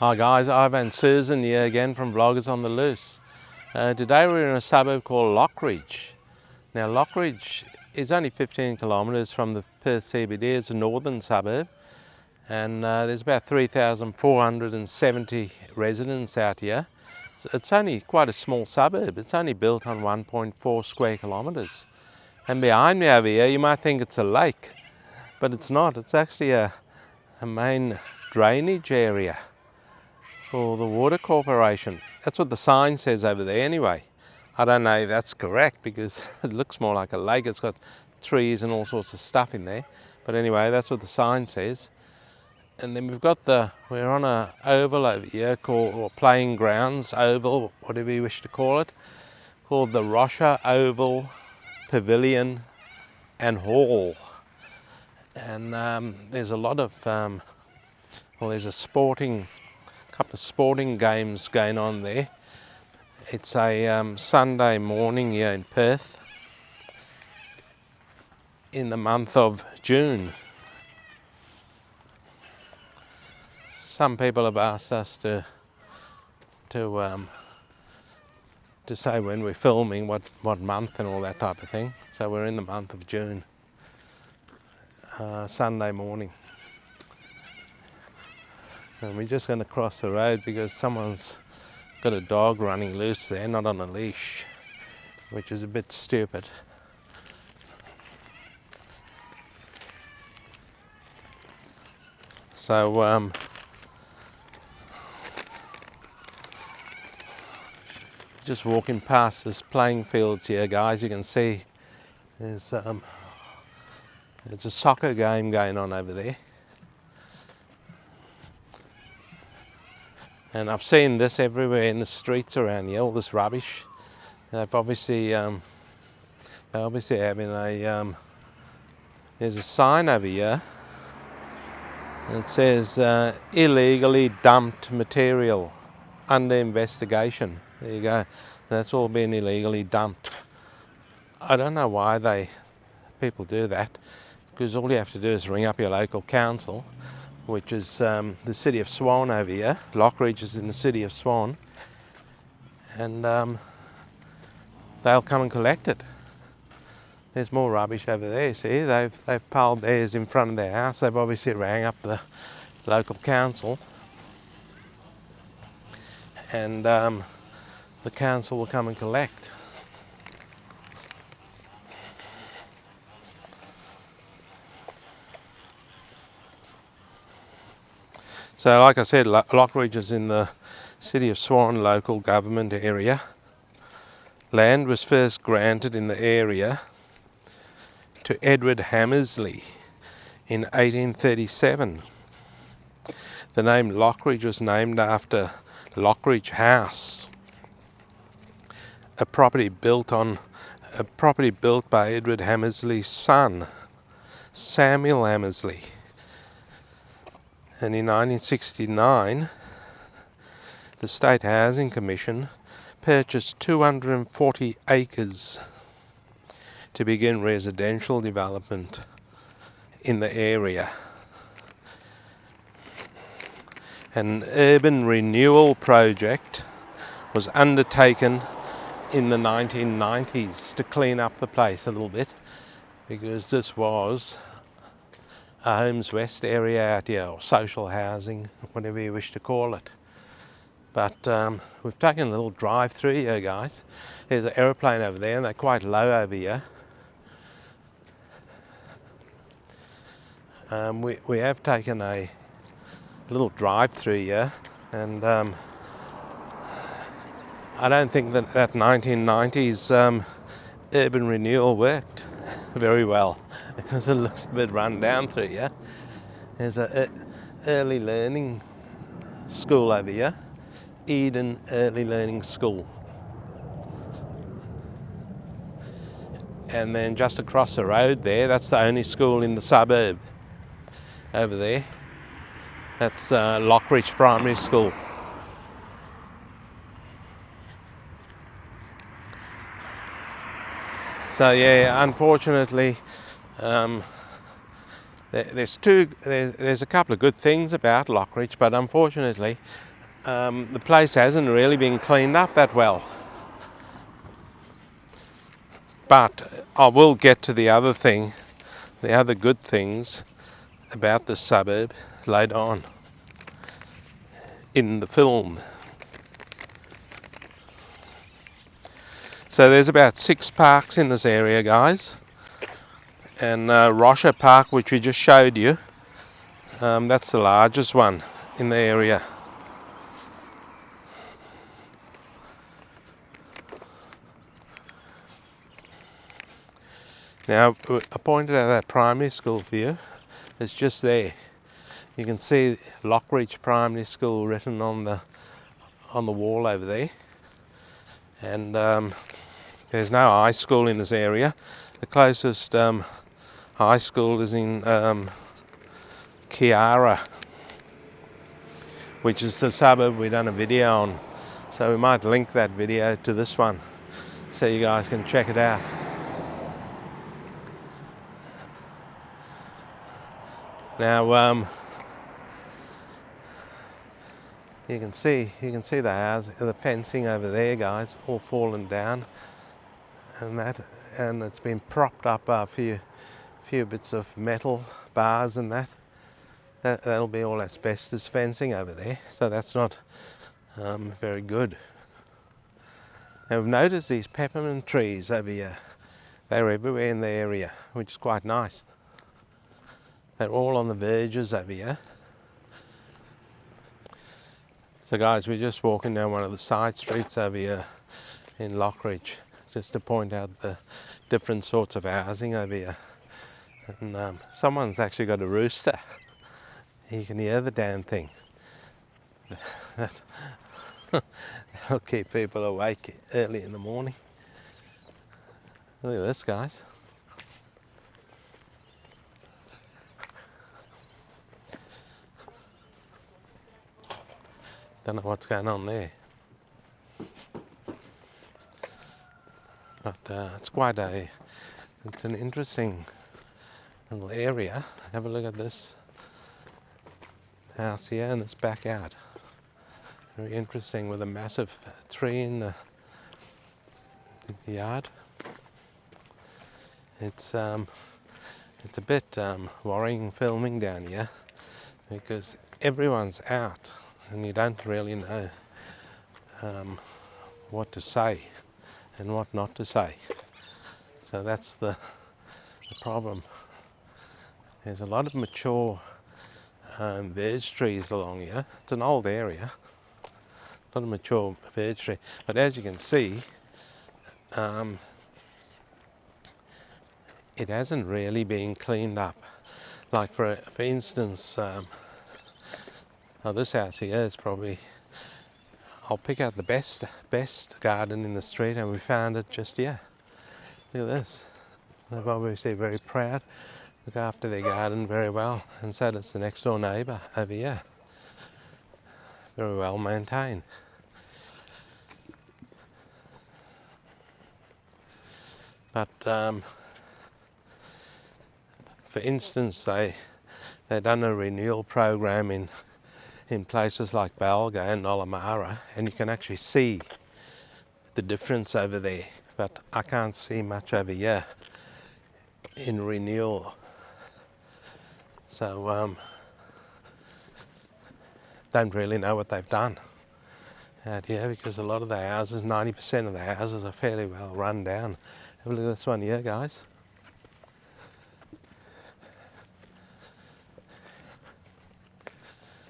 Hi guys, Ivan and Susan here again from Vloggers on the Loose. Today we're in a suburb called Lockridge. Now Lockridge is only 15 kilometres from the Perth CBD. It's a northern suburb, and there's about 3,470 residents out here. It's only quite a small suburb. It's only built on 1.4 square kilometres. And behind me over here you might think it's a lake, but it's not. It's actually a main drainage area for the water corporation. That's what the sign says over there anyway. I don't know if that's correct because it looks more like a lake. It's got trees and all sorts of stuff in there. But anyway, that's what the sign says. And then we're on a oval over here called, or playing grounds, oval, whatever you wish to call it, called the Rocha Oval Pavilion and Hall. And there's a lot of, there's a couple of sporting games going on there. It's a Sunday morning here in Perth in the month of June. Some people have asked us to say when we're filming what month and all that type of thing. So we're in the month of June, Sunday morning. And we're just going to cross the road because someone's got a dog running loose there, not on a leash, which is a bit stupid. So just walking past this playing fields here, guys, you can see there's a soccer game going on over there. And I've seen this everywhere in the streets around here, all this rubbish. They've obviously having there's a sign over here that says illegally dumped material under investigation. There you go. That's all been illegally dumped. I don't know why people do that, because all you have to do is ring up your local council, which is the city of Swan over here. Lockridge is in the city of Swan, and they'll come and collect it. There's more rubbish over there. See, they've piled theirs in front of their house. They've obviously rang up the local council, and the council will come and collect. So like I said, Lockridge is in the City of Swan local government area. Land was first granted in the area to Edward Hammersley in 1837. The name Lockridge was named after Lockridge House, a property built by Edward Hammersley's son, Samuel Hammersley. And in 1969, the State Housing Commission purchased 240 acres to begin residential development in the area. An urban renewal project was undertaken in the 1990s to clean up the place a little bit, because this was a Homes West area out here, or social housing, whatever you wish to call it. But we've taken a little drive through here, guys. There's an aeroplane over there, and they're quite low over here. We have taken a little drive through here, and I don't think that 1990s urban renewal worked very well, because it looks a bit run down through here. There's an early learning school over here, Eden Early Learning School. And then just across the road there, that's the only school in the suburb over there. That's Lockridge Primary School. So yeah, unfortunately, there's a couple of good things about Lockridge, but unfortunately the place hasn't really been cleaned up that well. But I will get to the other thing, the other good things about the suburb later on in the film. So there's about 6 parks in this area, guys. And Rocha Park, which we just showed you, that's the largest one in the area. Now, I pointed out that primary school for you. It's just there. You can see Lockridge Primary School written on the wall over there. And there's no high school in this area. The closest high school is in Kiara, which is the suburb we've done a video on. So we might link that video to this one so you guys can check it out. Now you can see the house, the fencing over there, guys, all fallen down, and it's been propped up a few bits of metal bars and that'll be all asbestos fencing over there, so that's not very good. Now we've noticed these peppermint trees over here. They're everywhere in the area, which is quite nice. They're all on the verges over here. So guys, we're just walking down one of the side streets over here in Lockridge, just to point out the different sorts of housing over here. And someone's actually got a rooster. You can hear the damn thing. That'll keep people awake early in the morning. Look at this, guys. Don't know what's going on there. But it's an interesting little area. Have a look at this house here and this backyard. Very interesting, with a massive tree in the yard. It's a bit worrying filming down here because everyone's out and you don't really know what to say and what not to say. So that's the problem. There's a lot of mature veg trees along here. It's an old area. A lot of mature veg tree. But as you can see, it hasn't really been cleaned up. Like for instance, this house here is probably, I'll pick out the best garden in the street, and we found it just here. Look at this. They're obviously very proud, look after their garden very well, and so does the next door neighbour over here. Very well maintained. But for instance, they done a renewal program in places like Balga and Olamara, and you can actually see the difference over there, but I can't see much over here in renewal. So don't really know what they've done out here, because a lot of the houses, 90% of the houses, are fairly well run down. Have a look at this one here, guys.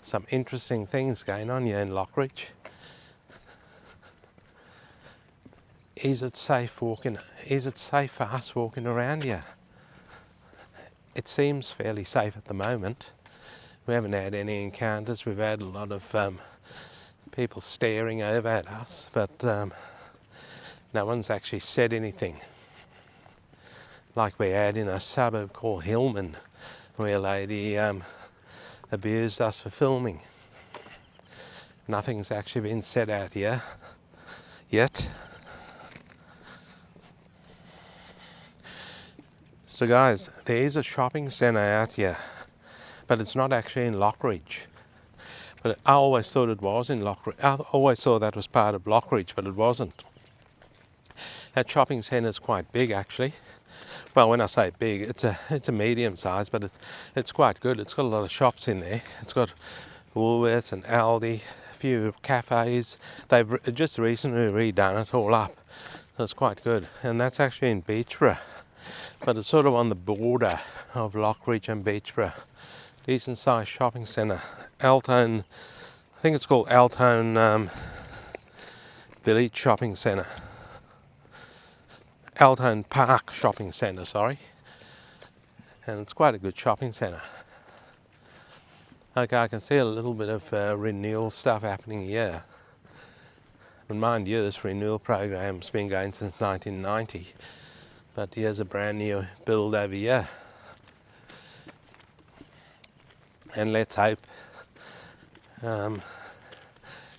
Some interesting things going on here in Lockridge. Is it safe for us walking around here? It seems fairly safe at the moment. We haven't had any encounters. We've had a lot of people staring over at us, but no one's actually said anything. Like we had in a suburb called Hillman, where a lady abused us for filming. Nothing's actually been said out here yet. So guys, there is a shopping centre out here, but it's not actually in Lockridge. But I always thought it was in Lockridge. I always thought that was part of Lockridge, but it wasn't. That shopping centre is quite big, actually. Well, when I say big, it's a medium size, but it's quite good. It's got a lot of shops in there. It's got Woolworths and Aldi, a few cafes. They've just recently redone it all up, so it's quite good. And that's actually in Beechborough, but it's sort of on the border of Lockridge and Beechborough. Decent sized shopping centre. Altone, I think it's called Altone Village Shopping Centre. Altone Park Shopping Centre, sorry. And it's quite a good shopping centre. Okay, I can see a little bit of renewal stuff happening here. And mind you, this renewal program's been going since 1990. But here's a brand new build over here. And let's hope the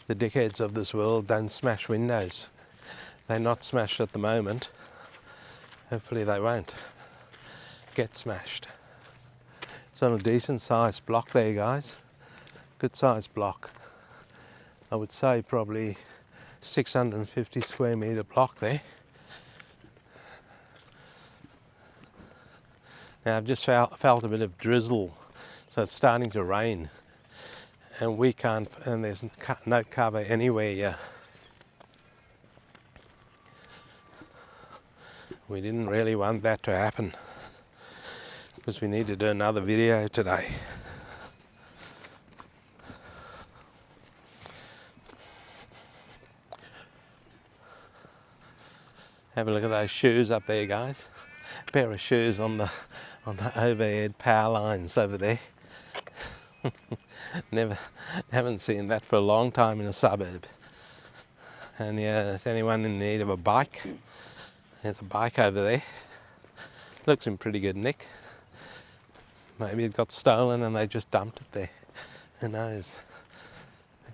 dickheads of this world don't smash windows. They're not smashed at the moment. Hopefully they won't get smashed. It's on a decent sized block there, guys. Good sized block. I would say probably 650 square metre block there. Now I've just felt a bit of drizzle, so it's starting to rain. And we can't, and there's no cover anywhere here. We didn't really want that to happen because we need to do another video today. Have a look at those shoes up there, guys. A pair of shoes on the overhead power lines over there. Haven't seen that for a long time in a suburb. And yeah, there's anyone in need of a bike? There's a bike over there. Looks in pretty good nick. Maybe it got stolen and they just dumped it there. Who knows?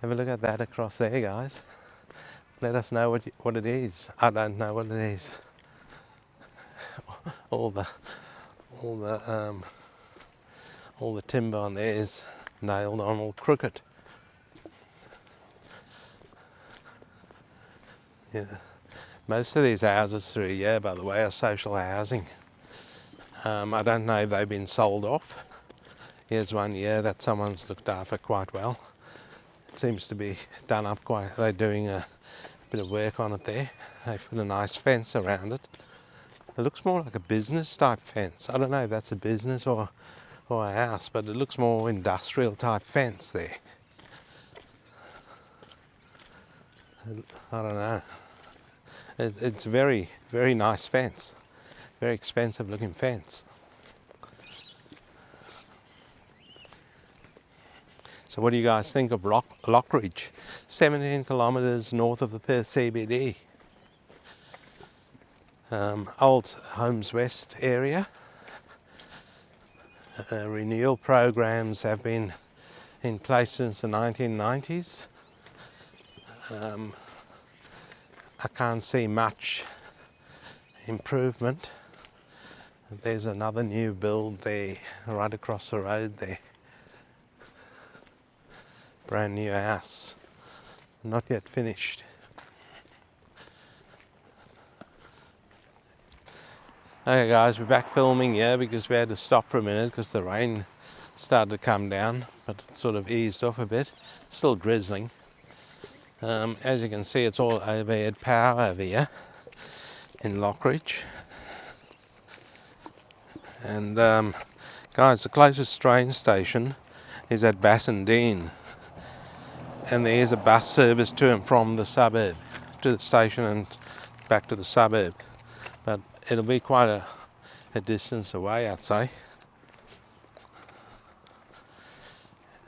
Have a look at that across there, guys. Let us know what it is. I don't know what it is. All the timber on there is nailed on all crooked. Yeah. Most of these houses through here, by the way, are social housing. I don't know if they've been sold off. Here's one here that someone's looked after quite well. It seems to be done up quite. They're doing a bit of work on it there. They put a nice fence around it. It looks more like a business type fence. I don't know if that's a business or a house, but it looks more industrial type fence there. I don't know. It's a very, very nice fence. Very expensive looking fence. So what do you guys think of Lockridge? 17 kilometres north of the Perth CBD. Old Homes West area. Renewal programs have been in place since the 1990s. I can't see much improvement. There's another new build there right across the road there. Brand new house, not yet finished. Okay guys, we're back filming here because we had to stop for a minute because the rain started to come down, but it sort of eased off a bit. Still drizzling. As you can see, it's all overhead power over here in Lockridge. And guys, the closest train station is at Bassendean, and there is a bus service to and from the suburb, to the station and back to the suburb, but it'll be quite a distance away, I'd say.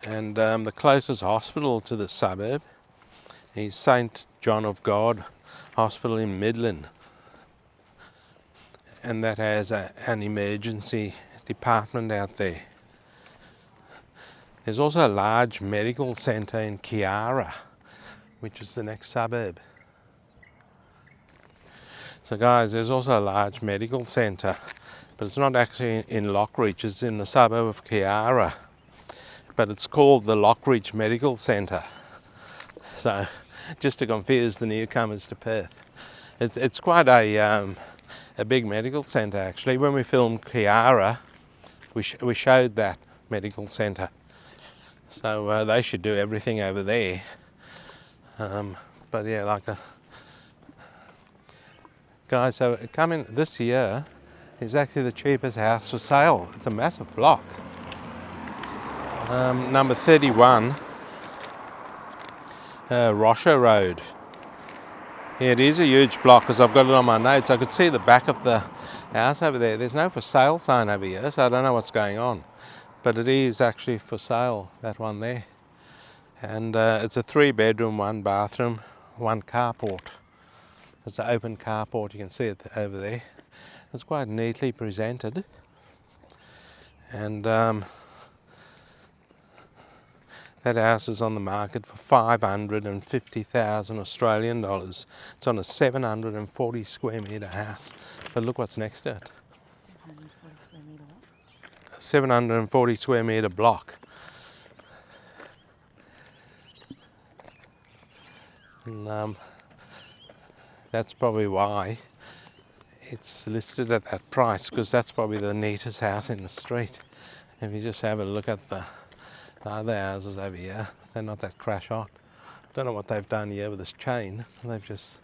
And the closest hospital to the suburb is St John of God Hospital in Midland, and that has an emergency department out there. There's also a large medical centre in Kiara, which is the next suburb. So guys, there's also a large medical centre, but it's not actually in Lockridge, it's in the suburb of Kiara. but it's called the Lockridge Medical Centre. So just to confuse the newcomers to Perth. It's quite a big medical centre actually. When we filmed Kiara, we showed that medical centre. So they should do everything over there. But yeah, guys, so coming this year is actually the cheapest house for sale. It's a massive block. Number 31, Rocher Road. Yeah, it is a huge block because I've got it on my notes. I could see the back of the house over there. There's no for sale sign over here, so I don't know what's going on. But it is actually for sale, that one there. And it's a 3-bedroom, 1 bathroom, 1 carport. It's an open carport, you can see it over there. It's quite neatly presented. And that house is on the market for 550,000 Australian dollars. It's on a 740 square metre house. But look what's next to it. 740 square metre block. And that's probably why it's listed at that price, because that's probably the neatest house in the street. If you just have a look at the other houses over here, they're not that crash hot. Don't know what they've done here with this chain. They've just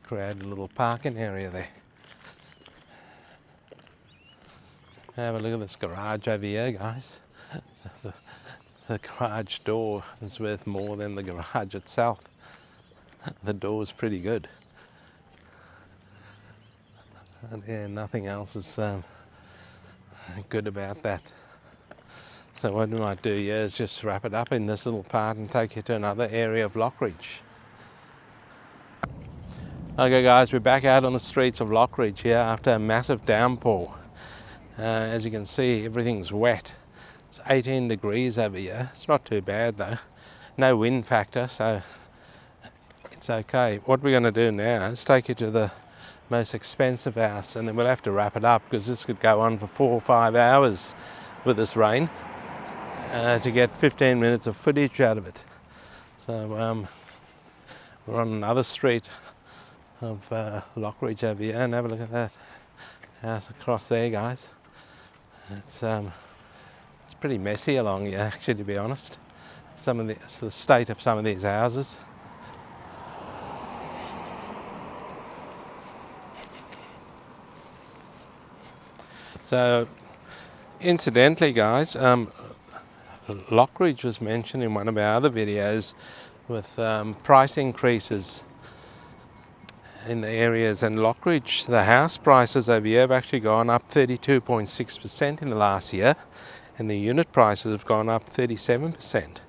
created a little parking area there. Have a look at this garage over here, guys. The garage door is worth more than the garage itself. The door is pretty good. And yeah, nothing else is good about that. So what we might do here is just wrap it up in this little part and take you to another area of Lockridge. Okay guys, we're back out on the streets of Lockridge here after a massive downpour. As you can see, everything's wet. It's 18 degrees over here. It's not too bad though. No wind factor, so it's okay. What we're going to do now is take you to the most expensive house, and then we'll have to wrap it up because this could go on for 4 or 5 hours with this rain to get 15 minutes of footage out of it. So we're on another street of Lockridge over here, and have a look at that house across there, guys. It's pretty messy along here, actually, to be honest. It's the state of some of these houses. So, incidentally, guys, Lockridge was mentioned in one of our other videos with price increases in the areas, and Lockridge, the house prices over here have actually gone up 32.6% in the last year, and the unit prices have gone up 37%.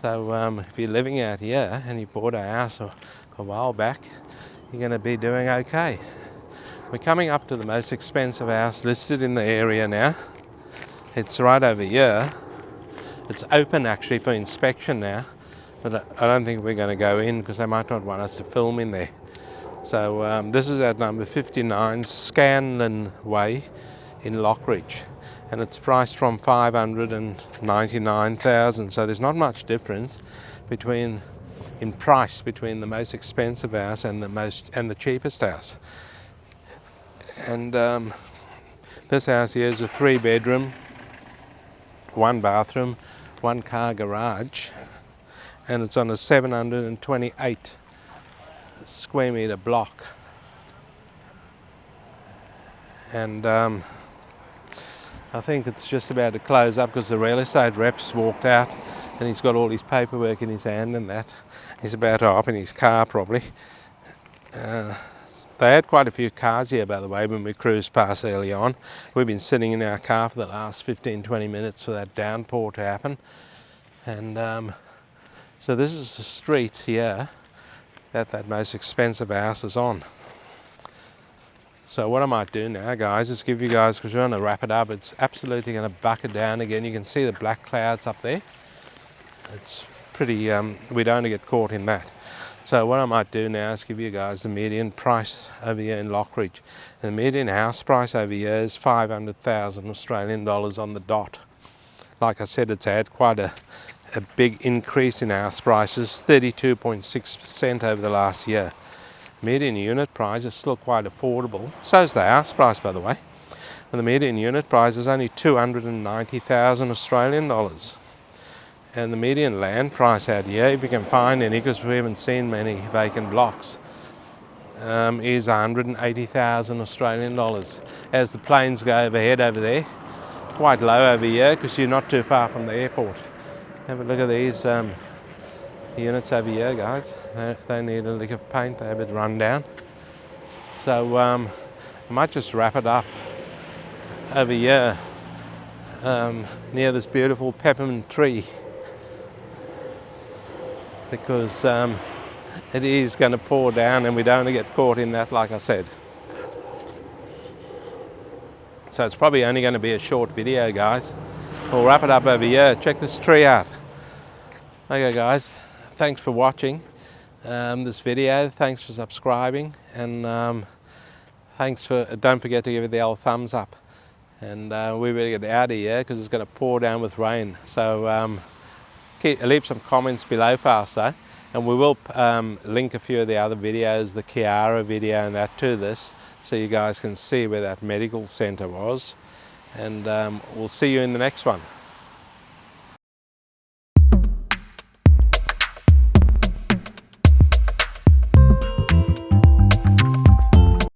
So if you're living out here and you bought a house a while back, you're going to be doing okay. We're coming up to the most expensive house listed in the area now. It's right over here. It's open actually for inspection now, but I don't think we're going to go in because they might not want us to film in there. So this is at number 59 Scanlon Way in Lockridge, and it's priced from 599,000. So there's not much difference in price between the most expensive house and the cheapest house. And this house here is a 3-bedroom, 1 bathroom, 1 car garage, and it's on a 728 square metre block. And I think it's just about to close up because the real estate rep's walked out and he's got all his paperwork in his hand and that. He's about to hop in his car probably. They had quite a few cars here, by the way, when we cruised past early on. We've been sitting in our car for the last 15-20 minutes for that downpour to happen. And so this is the street here that most expensive house is on. So what I might do now, guys, is give you guys, because we're going to wrap it up, it's absolutely going to bucket down again. You can see the black clouds up there. It's pretty, we don't want to get caught in that. So what I might do now is give you guys the median price over here in Lockridge. And the median house price over here is 500,000 Australian dollars on the dot. like I said, it's had quite a big increase in house prices, 32.6% over the last year. Median unit price is still quite affordable. So is the house price, by the way. And the median unit price is only 290,000 Australian dollars. And the median land price out here, if you can find any, because we haven't seen many vacant blocks, is 180,000 Australian dollars. As the planes go overhead over there, quite low over here because you're not too far from the airport. Have a look at these units over here, guys. They need a lick of paint, they're a bit run down. So I might just wrap it up over here near this beautiful peppermint tree, because it is going to pour down and we don't want to get caught in that, like I said. So it's probably only going to be a short video, guys. We'll wrap it up over here. Check this tree out. Okay, guys, thanks for watching this video. Thanks for subscribing, and don't forget to give it the old thumbs up. And we better get out of here because it's going to pour down with rain. So leave some comments below for us, though. And we will link a few of the other videos, the Kiara video and that, to this, so you guys can see where that medical centre was. And we'll see you in the next one.